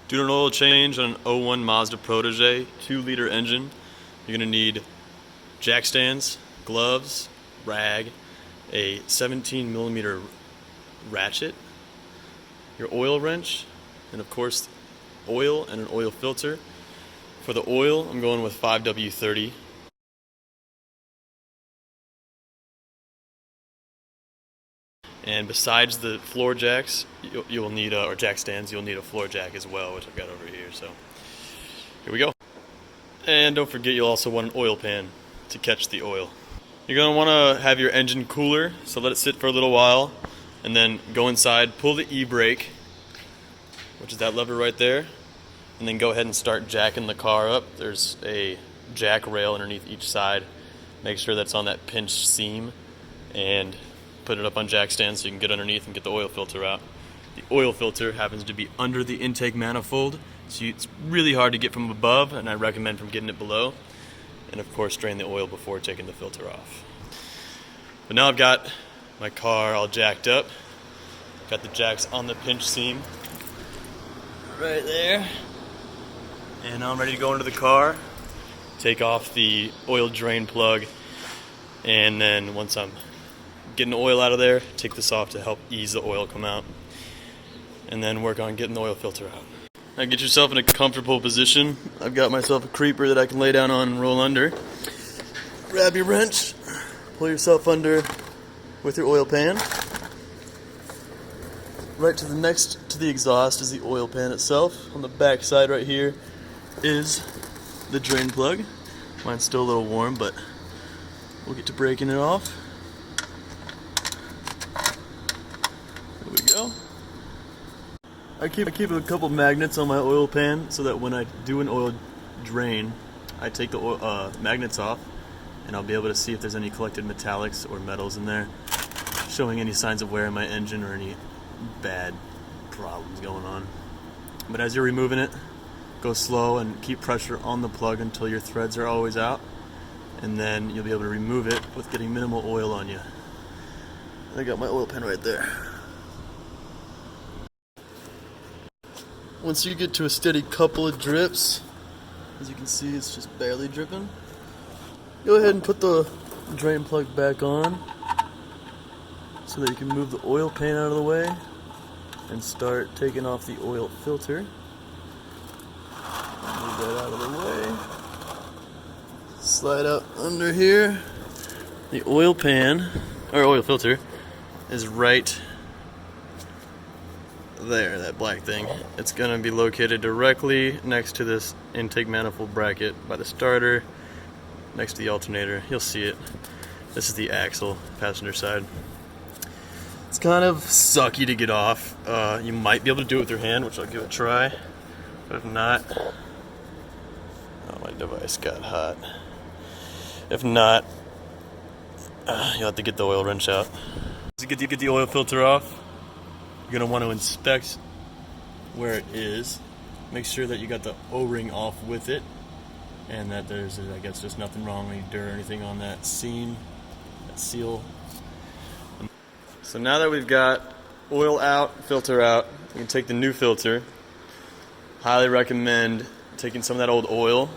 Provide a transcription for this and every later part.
Doing an oil change on an 01 Mazda Protege 2-liter engine. You're going to need jackstands, gloves, rag, a 17mm ratchet, your oil wrench, and of course oil and an oil filter. For the oil, I'm going with 5W30. And besides the floor jacks, you'll need or jack stands, you'll need a floor jack as well, which I've got over here. So here we go. And don't forget, you'll also want an oil pan to catch the oil. You're going to want to have your engine cooler, so let it sit for a little while, and then go inside, pull the e-brake, which is that lever right there, and then go ahead and start jacking the car up. There's a jack rail underneath each side. Make sure that's on that pinched seam, and put it up on jack stands so you can get underneath and get the oil filter out. The oil filter happens to be under the intake manifold, so it's really hard to get from above, and I recommend from getting it below. And of course, drain the oil before taking the filter off. But now I've got my car all jacked up. Got the jacks on the pinch seam right there. And now I'm ready to go into the car, take off the oil drain plug, and then once I'm getting the oil out of there, take this off to help ease the oil come out, and then work on getting the oil filter out. Now get yourself in a comfortable position. I've got myself a creeper that I can lay down on and roll under. Grab your wrench, pull yourself under with your oil pan. Right to the exhaust is the oil pan itself. On the back side right here is the drain plug. Mine's still a little warm, but we'll get to breaking it off. There we go. I keep a couple magnets on my oil pan so that when I do an oil drain, I take the oil, magnets off, and I'll be able to see if there's any collected metallics or metals in there, showing any signs of wear in my engine or any bad problems going on. But as you're removing it, go slow and keep pressure on the plug until your threads are always out, and then you'll be able to remove it with getting minimal oil on you. I got my oil pan right there. Once you get to a steady couple of drips, as you can see it's just barely dripping, go ahead and put the drain plug back on so that you can move the oil pan out of the way and start taking off the oil filter. Move that out of the way. Slide out under here. The oil pan, or oil filter, is right there, that black thing. It's going to be located directly next to this intake manifold bracket by the starter, next to the alternator. You'll see it. This is the axle, passenger side. It's kind of sucky to get off. You might be able to do it with your hand, which I'll give a try. But if not, oh, my device got hot. If not, you'll have to get the oil wrench out. To get the oil filter off, you're going to want to inspect where it is. Make sure that you got the O-ring off with it, and that there's, I guess, just nothing wrong, any dirt or anything on that seam, that seal. So now that we've got oil out, filter out, you can take the new filter. Highly recommend taking some of that old oil.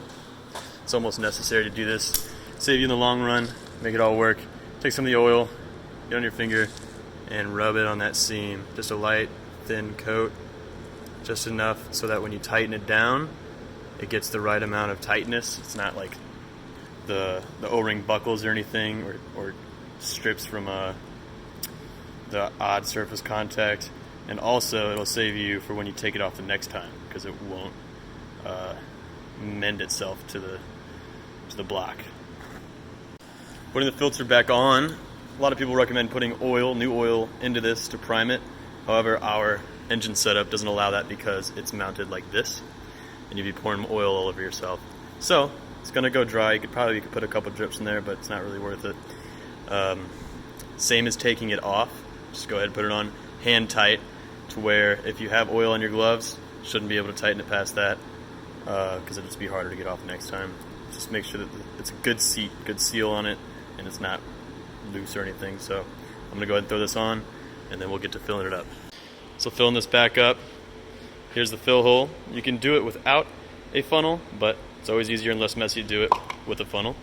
It's almost necessary to do this. Save you in the long run, make it all work. Take some of the oil, get on your finger, and rub it on that seam. Just a light, thin coat, just enough so that when you tighten it down, it gets the right amount of tightness. It's not like the O-ring buckles or anything, or strips from the odd surface contact. And also, it'll save you for when you take it off the next time, because it won't mend itself to the block. Putting the filter back on, a lot of people recommend putting new oil into this to prime it. However, our engine setup doesn't allow that because it's mounted like this, and you'd be pouring oil all over yourself. So it's going to go dry. You could put a couple drips in there, but it's not really worth it. Same as taking it off. Just go ahead and put it on hand tight, to where if you have oil on your gloves, shouldn't be able to tighten it past that, because it'll just be harder to get off next time. Just make sure that it's a good seat, good seal on it, and it's not loose or anything. So I'm going to go ahead and throw this on, and then we'll get to filling it up. So filling this back up, Here's the fill hole. You can do it without a funnel, but it's always easier and less messy to do it with a funnel.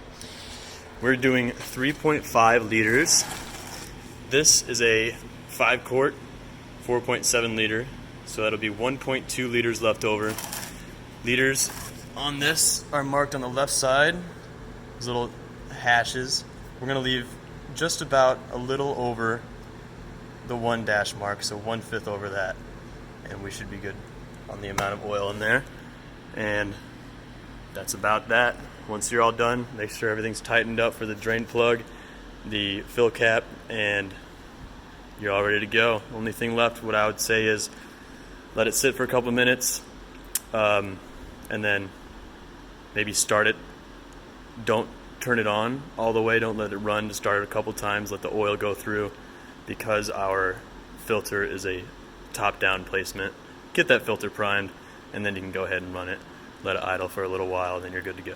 We're doing 3.5 liters. This is a 5-quart, 4.7 liter, so that'll be 1.2 liters left over. Liters on this are marked on the left side, these little hashes. We're gonna leave just about a little over the 1 dash mark, so 1/5 over that, and we should be good on the amount of oil in there. And that's about that. Once you're all done, make sure everything's tightened up for the drain plug, the fill cap, and you're all ready to go. Only thing left, what I would say, is let it sit for a couple minutes, and then maybe start it. Don't turn it on all the way, don't let it run. Just start it a couple times, let the oil go through, because our filter is a top-down placement. Get that filter primed, and then you can go ahead and run it. Let it idle for a little while, then you're good to go.